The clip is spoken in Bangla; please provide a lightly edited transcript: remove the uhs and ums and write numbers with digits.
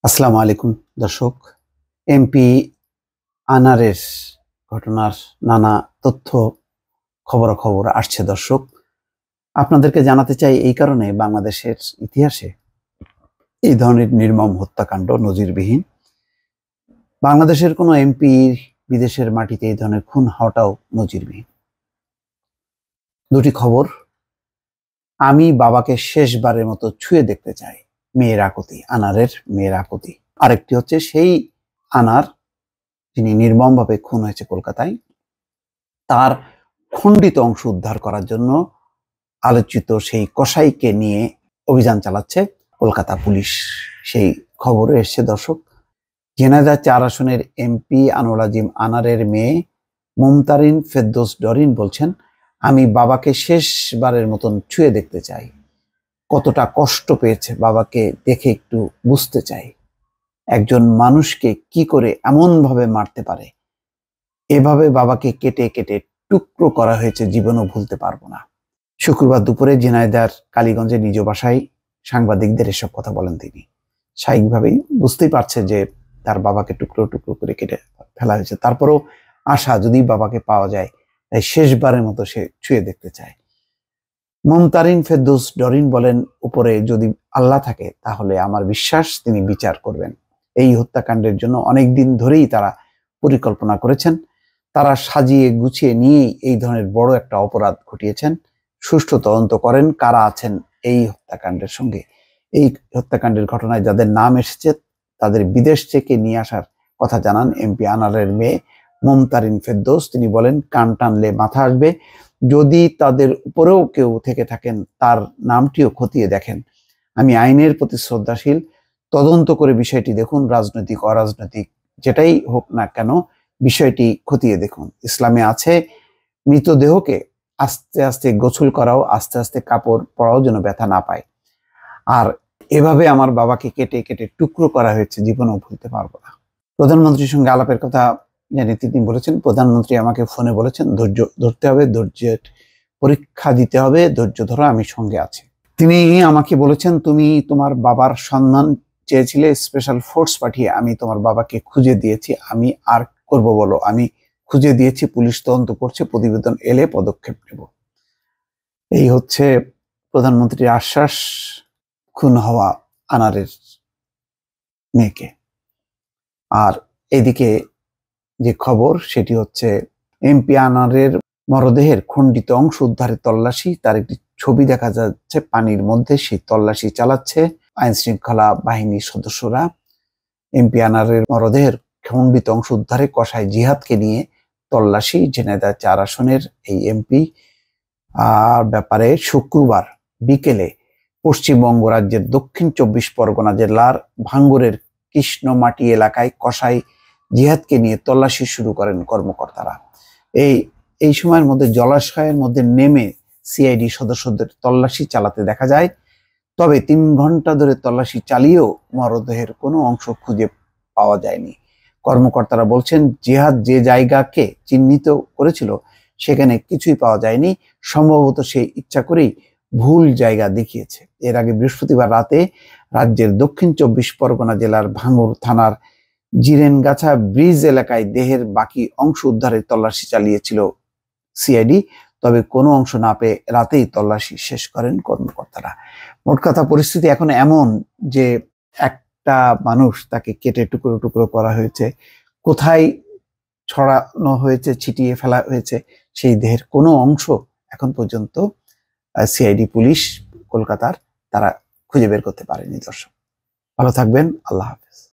আসসালামু আলাইকুম দর্শক। এমপি আনারের ঘটনার নানা তথ্য খবরাখবর আসছে দর্শক। আপনাদেরকে জানাতে চাই এই কারণে বাংলাদেশের ইতিহাসে এই ধরনের নির্মম হত্যাকাণ্ড নজিরবিহীন। বাংলাদেশের কোনো এমপি বিদেশের মাটিতে এই ধরনের খুন হওয়াটাও নজিরবিহীন। দুটি খবর। আমি বাবাকে শেষবারের মতো ছুঁয়ে দেখতে চাই, মেয়ের আকুতি, আনারের মেয়ের আকুতি। আরেকটি হচ্ছে সেই আনার যিনি নির্মমভাবে খুন হয়েছে কলকাতায়, তার খণ্ডিত অংশ উদ্ধার করার জন্য আলোচিত সেই কসাইকে নিয়ে অভিযান চালাচ্ছে কলকাতা পুলিশ। সেই খবরে এসছে দর্শক। ঝিনাইদহ ৪ আসনের এমপি আনোয়ার আজিম আনারের মেয়ে মুমতারিন ফেরদৌস ডরিন বলছেন, আমি বাবাকে শেষবারের মতন ছুঁয়ে দেখতে চাই। কতটা কষ্ট পেয়েছে বাবাকে দেখে একটু বুঝতে চাই। একজন মানুষকে কি করে এমন ভাবে মারতে পারে, এভাবে বাবাকে কেটে কেটে টুকরো করা হয়েছে, জীবনও ভুলতে পারবো না। শুক্রবার দুপুরে ঝিনাইদহের কালীগঞ্জে নিজ বাসায় সাংবাদিকদের এসব কথা বলেন তিনি। স্বাভাবিকভাবেই বুঝতেই পারছে যে তার বাবাকে টুকরো টুকরো করে কেটে ফেলা হয়েছে। তারপরেও আশা, যদি বাবাকে পাওয়া যায়, তাই শেষবারের মতো সে ছুঁয়ে দেখতে চায়। মুমতারিন ফেরদৌস ডরিন বলেন, উপরে যদি আল্লাহ থাকে তাহলে আমার বিশ্বাস তিনি বিচার করবেন। এই হত্যাকাণ্ডের জন্য অনেক দিন ধরেই তারা পরিকল্পনা করেছেন। তারা সাজিয়ে গুছিয়ে নিয়েই এই ধরনের বড় একটা অপরাধ ঘটিয়েছেন। সুষ্ঠু তদন্ত করেন কারা আছেন এই হত্যাকাণ্ডের সঙ্গে। এই হত্যাকাণ্ডের ঘটনায় যাদের নাম এসেছে তাদের বিদেশ থেকে নিয়ে আসার কথা জানান এমপি আনারের মেয়ে মুমতারিন ফেরদৌস। তিনি বলেন, কান টানলে মাথা আসবে। যদি তাদের উপরেও কেউ থেকে থাকেন তার নামটিও খতিয়ে দেখেন। আমি আইনের প্রতি শ্রদ্ধাশীল। তদন্ত করে বিষয়টি দেখুন, রাজনৈতিক অরাজনৈতিক যেটাই হোক না কেন বিষয়টি খতিয়ে দেখুন। ইসলামে আছে মৃতদেহকে আস্তে আস্তে গোসল করাও, আস্তে আস্তে কাপড় পরাও যেন ব্যথা না পায়। আর এভাবে আমার বাবাকে কেটে কেটে টুকরো করা হয়েছে, জীবনেও ভুলতে পারবো না। প্রধানমন্ত্রীর সঙ্গে আলাপের কথা জানি তিনি বলেছেন, প্রধানমন্ত্রী আমাকে ফোনে বলেছেন ধৈর্য ধরতে হবে, ধৈর্যের পরীক্ষা দিতে হবে, ধৈর্য ধরো, আমি সঙ্গে আছি। তিনি আমাকে বলেছেন, তুমি তোমার বাবার সন্ধান চেয়েছিলে, স্পেশাল ফোর্স পাঠিয়ে আমি তোমার বাবাকে খুঁজে দিয়েছি। আমি আর করব বলো? আমি খুঁজে দিয়েছি, পুলিশ তদন্ত করছে, প্রতিবেদন এলে পদক্ষেপ নেব। এই হচ্ছে প্রধানমন্ত্রীর আশ্বাস খুন হওয়া আনারের মেয়েকে। আর এদিকে যে খবর সেটি হচ্ছে এমপি আনারের মরদেহের খণ্ডিত অংশ উদ্ধারের তল্লাশি। তার একটি ছবি দেখা যাচ্ছে পানির মধ্যে, সেই তল্লাশি চালাচ্ছে আইন শৃঙ্খলা বাহিনীর সদস্যরা। এমপি আনারের মরদেহের খণ্ডিত অংশ উদ্ধারে কসাই জিহাদকে নিয়ে তল্লাশি। ঝিনাইদহ ৪ আসনের এই এমপি ব্যাপারে শুক্রবার বিকেলে পশ্চিমবঙ্গ রাজ্যের দক্ষিণ ২৪ পরগনা জেলার ভাঙ্গুরের কৃষ্ণমাটি এলাকায় কসাই জিহাদকে নিয়ে তল্লাশি শুরু করেন কর্মকর্তারা। এই সময়ের মধ্যে জলাশয়ের মধ্যে নেমে সিআইডি সদস্যদের তল্লাশি চালাতে দেখা যায়। তবে ৩ ঘন্টা ধরে তল্লাশি চালিয়েও মরদেহের কোনো অংশ খুঁজে পাওয়া যায়নি। কর্মকর্তারা বলছেন, জিহাদ যে জায়গাকে চিহ্নিত করেছিল সেখানে কিছুই পাওয়া যায়নি। সম্ভবত সে ইচ্ছা করেই ভুল জায়গা দেখিয়েছে। এর আগে বৃহস্পতিবার রাতে রাজ্যের দক্ষিণ ২৪ পরগনা জেলার ভাঙ্গুর থানার জিরেনগাছা ব্রিজ এলাকায় দেহের বাকি অংশ উদ্ধারের তল্লাশি চালিয়েছিল সিআইডি। তবে কোনো অংশ না পেয়ে রাতেই তল্লাশি শেষ করেন কর্মকর্তারা। মোট কথা, পরিস্থিতি এখন এমন যে একটা মানুষ, তাকে কেটে টুকরো টুকরো করা হয়েছে, কোথায় ছড়ানো হয়েছে, ছিটিয়ে ফেলা হয়েছে সেই দেহের কোনো অংশ এখন পর্যন্ত সিআইডি পুলিশ কলকাতার তারা খুঁজে বের করতে পারেনি। দর্শক ভালো থাকবেন, আল্লাহ হাফেজ।